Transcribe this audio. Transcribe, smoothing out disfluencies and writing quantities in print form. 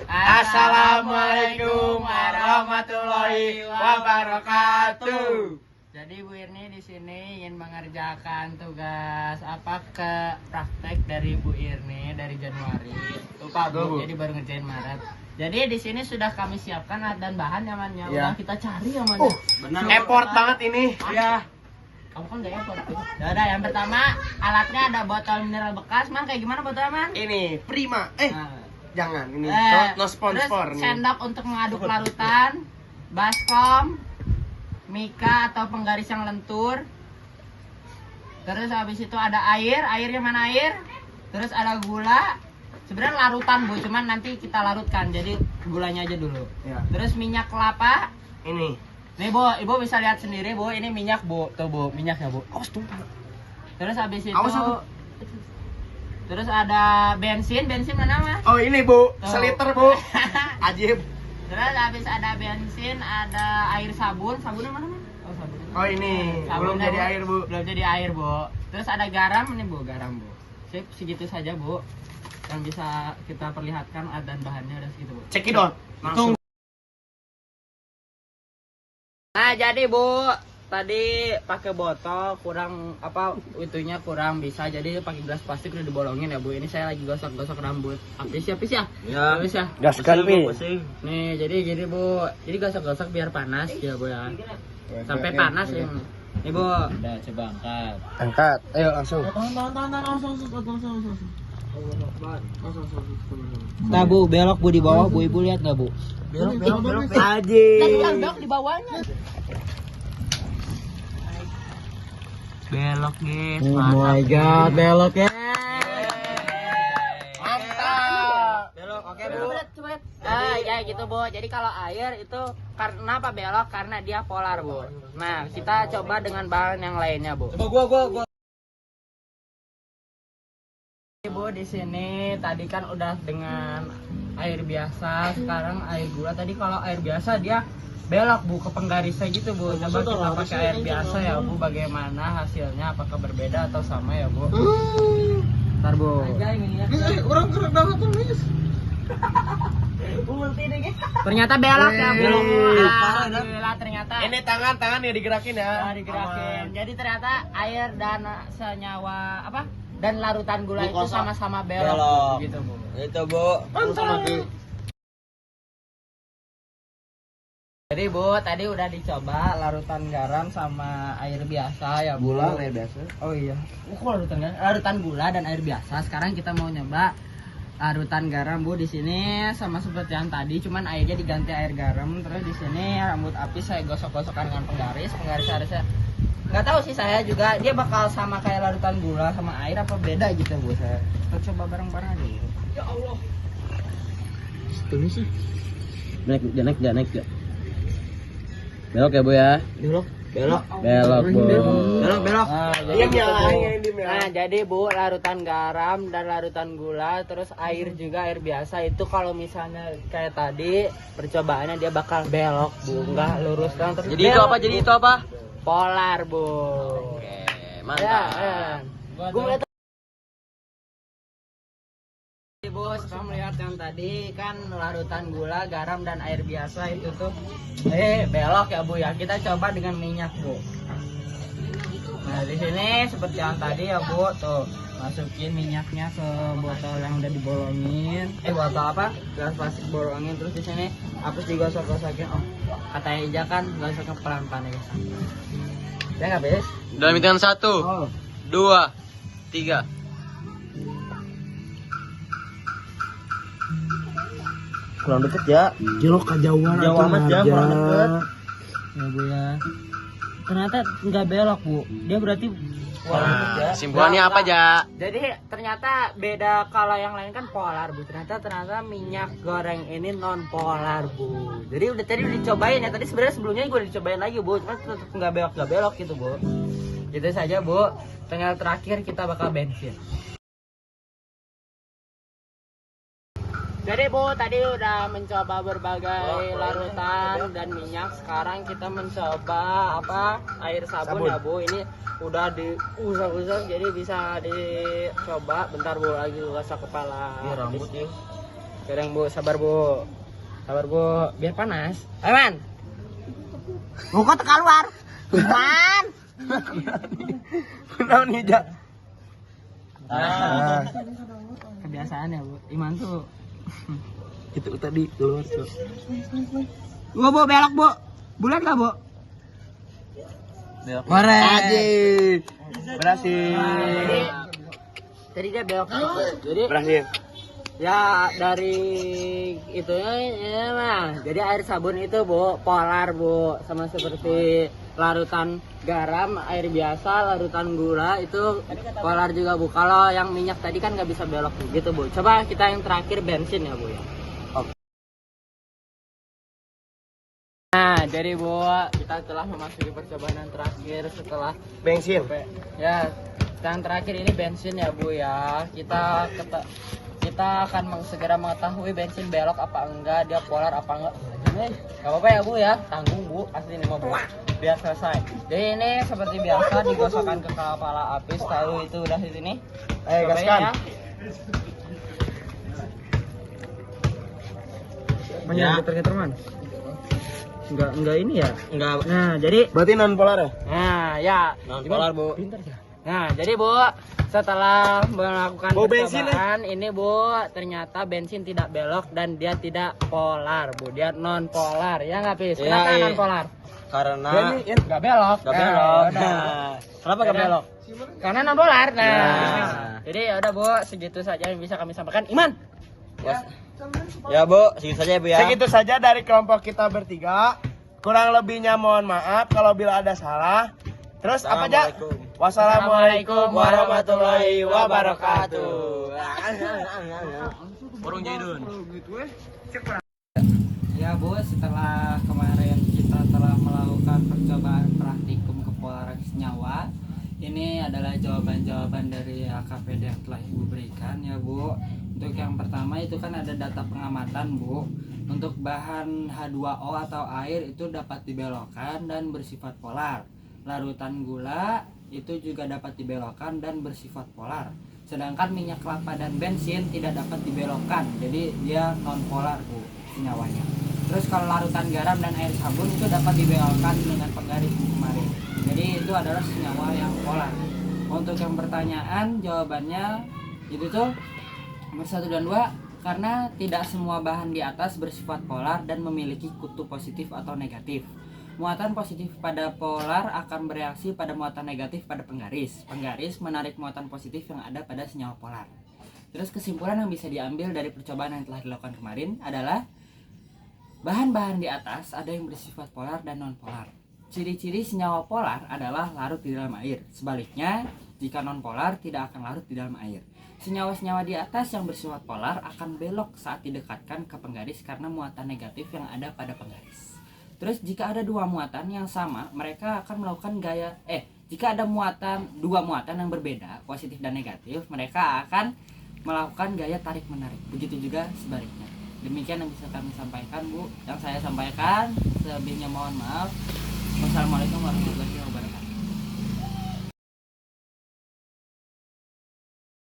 Assalamualaikum warahmatullahi wabarakatuh. Jadi Bu Irni di sini ingin mengerjakan tugas ke praktek dari Bu Irni dari Januari. Lupa Bu, jadi baru ngerjain Maret. Jadi di sini sudah kami siapkan alat dan bahan nyamannya. Udah kita cari yang mana. Benar. Effort banget ini. Iya. Kamu kan gak effort tuh. Udah, yang pertama alatnya ada botol mineral bekas. Man, kayak gimana botolnya, Man? Ini prima. Jangan ini. No sponsor terus nih. sendok untuk mengaduk larutan, baskom, mika atau penggaris yang lentur. Terus habis itu ada air, airnya mana air? Terus ada gula. Sebenarnya larutan Bu, cuman nanti kita larutkan. Jadi gulanya aja dulu. Ya. Terus minyak kelapa. Ini. Nih Bu, Ibu bisa lihat sendiri Bu, ini minyak Bu. Tuh Bu, minyaknya Bu. Awas tumpah. Terus habis itu Awas, terus ada bensin mana Mas? Oh ini Bu, Tuh. seliter Bu. Ajib. Terus habis ada bensin, ada air sabun. Sabunnya mana Mas? Oh, sabun. Oh ini belum Sabunnya, jadi Bu. air Bu. Belum jadi air Bu. Terus ada garam ini Bu, garam Bu. Sip, segitu saja Bu. Yang bisa kita perlihatkan dan bahannya udah segitu Bu. Cekidot. Langsung. Nah jadi Bu, tadi pakai botol kurang itunya kurang bisa, jadi pakai gelas plastik udah dibolongin ya Bu. Ini saya lagi gosok-gosok rambut. Habis ya? Ya. Habis ya? Gaskan Pi. Nih jadi gini Bu, jadi gosok-gosok biar panas ya Bu ya. Sampai panas ya. Nih Bu. Udah coba angkat. Angkat. Ayo langsung. Nah Bu, belok Bu di bawah Bu, Ibu lihat nggak Bu? Belok. Ajib. Belok di bawahnya. Belok guys. Oh my god, belok ya. Mantap. Belok, oke Bu. Ya gitu Bu. Jadi kalau air itu karena apa belok? Karena dia polar Bu. Nah kita coba dengan bahan yang lainnya Bu. Coba gua. Bu di sini tadi kan udah dengan air biasa, sekarang air gula. Tadi kalau air biasa dia belok Bu ke penggarisnya gitu Bu. Coba kita pakai air biasa ya Bu, bagaimana hasilnya, apakah berbeda atau sama ya Bu? Ntar Bu. Orang gerak banget tuh, Miss. Ternyata belok ya Bu. Belok, Bu. Alhamdulillah ternyata. Ini tangan ya digerakin ya. Digerakin. Jadi ternyata air dan senyawa dan larutan gula itu sama-sama belok. Gitu Bu. Itu Bu. Jadi Bu, tadi udah dicoba larutan garam sama air biasa ya Bu. Gula air biasa. Oh iya. Kok larutan gula dan air biasa. Sekarang kita mau nyoba larutan garam Bu di sini sama seperti yang tadi, cuman airnya diganti air garam. Terus di sini rambut api saya gosok-gosokkan dengan penggaris harusnya nggak tahu sih saya juga dia bakal sama kayak larutan gula sama air apa beda gitu Bu. Kita coba bareng-bareng aja. Ya Allah. Ini sih. Naik ya. Belok ya Bu ya. Belok. Belok Bu. Belok. Nah, jadi Bu, larutan garam dan larutan gula terus air juga air biasa itu kalau misalnya kayak tadi percobaannya dia bakal belok Bu, enggak lurus kan terus. Jadi itu apa? Jadi itu apa? Polar Bu. Oke, mantap. Bu lihat Bu, sekarang melihat yang tadi kan larutan gula, garam dan air biasa itu tuh belok ya Bu ya. Kita coba dengan minyak Bu. Nah, di sini seperti yang tadi ya Bu, tuh masukin minyaknya ke botol yang udah dibolongin. Botol gelas plastik bolongin, terus di sini hapus digosok-gosokin. Oh, kata Eja kan gosoknya pelan-pelan ya guys. Ya nggak Bes? Dalam hitungan 1, 2, 3. Kurang deket ya. Jelok kejauhan. Jauh amat ya, kurang deket. Ya Bu ya. Ternyata nggak belok Bu. Dia berarti Simpulannya apa, Ja? Jadi ternyata beda kalau yang lain kan polar Bu. Ternyata minyak goreng ini non polar Bu. Jadi tadi udah dicobain ya. Tadi sebenarnya sebelumnya gue udah dicobain lagi Bu. Cuma tetap nggak belok gitu Bu. Gitu saja Bu. Tinggal terakhir kita bakal bensin. Jadi Bu, tadi udah mencoba berbagai larutan dan minyak. Sekarang kita mencoba air sabun ya Bu. Ini udah diusap-usap jadi bisa dicoba. Bentar Bu, lagi gosok kepala. Ini rambut ya. Kadang Bu, sabar Bu. Sabar Bu, biar panas. Ayo Man. Buka keluar. Man. Kenapa nih, Jak? Kebiasaan ya Bu. Iman tuh. Itu tadi keluar, Cok. Bu, belok Bu. Bulat gak Bu? Korek. Berhasil. Jadi dia belok. Jadi Berhasil. ya dari itunya ya mah. Jadi air sabun itu Bu, polar Bu, sama seperti larutan garam, air biasa, larutan gula itu polar juga Bu. Kalau yang minyak tadi kan nggak bisa belok gitu Bu. Coba kita yang terakhir bensin ya Bu ya. Oke. Nah, jadi Bu, kita telah memasuki percobaan yang terakhir setelah Bensin. ya, yang terakhir ini bensin ya Bu ya. Kita akan segera mengetahui bensin belok apa enggak, dia polar apa enggak. Gak apa-apa ya Bu ya, tanggung Bu, asli ini mah Bu. Biar selesai. Jadi ini seperti biasa digosokkan ke kepala api, tahu itu udah di sini. Ayo Cobain gaskan. ya. Ya. Geter-geter Man. Enggak ini ya. Enggak. Nah, jadi Berarti non polar ya? nah, ya. Non polar, Bu. Pintar ya. Nah, jadi Bu, setelah melakukan Bau bensin, percobaan ini Bu, ternyata bensin tidak belok dan dia tidak polar Bu, dia non polar ya nggak Pis? Iya, Kenapa iya. non polar? Karena Nggak belok. nggak belok. Nah, ya udah. Nah, kenapa nggak Karena- belok? Karena non polar. Nah, Nah. jadi ya udah Bu, segitu saja yang bisa kami sampaikan. Iman. Ya Bu, segitu saja ya Bu ya. Segitu saja dari kelompok kita bertiga. Kurang lebihnya mohon maaf kalau bila ada salah. Terus apa aja? Wassalamualaikum warahmatullahi wabarakatuh. Burung Jaidun. Ya Bu, setelah kemarin kita telah melakukan percobaan praktikum kepolaran senyawa, ini adalah jawaban-jawaban dari AKPD yang telah Ibu berikan ya Bu. Untuk yang pertama itu kan ada data pengamatan Bu. Untuk bahan H2O atau air itu dapat dibelokkan dan bersifat polar. Larutan gula itu juga dapat dibelokkan dan bersifat polar. Sedangkan minyak kelapa dan bensin tidak dapat dibelokkan, jadi dia non polar Bu senyawanya. Terus kalau larutan garam dan air sabun itu dapat dibelokkan dengan penggaris kemarin. Jadi itu adalah senyawa yang polar. Untuk yang pertanyaan jawabannya itu tuh nomor 1 dan 2, karena tidak semua bahan di atas bersifat polar dan memiliki kutub positif atau negatif. Muatan positif pada polar akan bereaksi pada muatan negatif pada penggaris. Penggaris menarik muatan positif yang ada pada senyawa polar. Terus kesimpulan yang bisa diambil dari percobaan yang telah dilakukan kemarin adalah bahan-bahan di atas ada yang bersifat polar dan non polar. Ciri-ciri senyawa polar adalah larut di dalam air. Sebaliknya, jika non polar tidak akan larut di dalam air. Senyawa-senyawa di atas yang bersifat polar akan belok saat didekatkan ke penggaris karena muatan negatif yang ada pada penggaris. Terus jika ada dua muatan yang sama, mereka akan melakukan jika ada dua muatan yang berbeda, positif dan negatif, mereka akan melakukan gaya tarik menarik. Begitu juga sebaliknya. Demikian yang bisa kami sampaikan Bu, yang saya sampaikan. Selebihnya mohon maaf. Wassalamualaikum warahmatullahi wabarakatuh.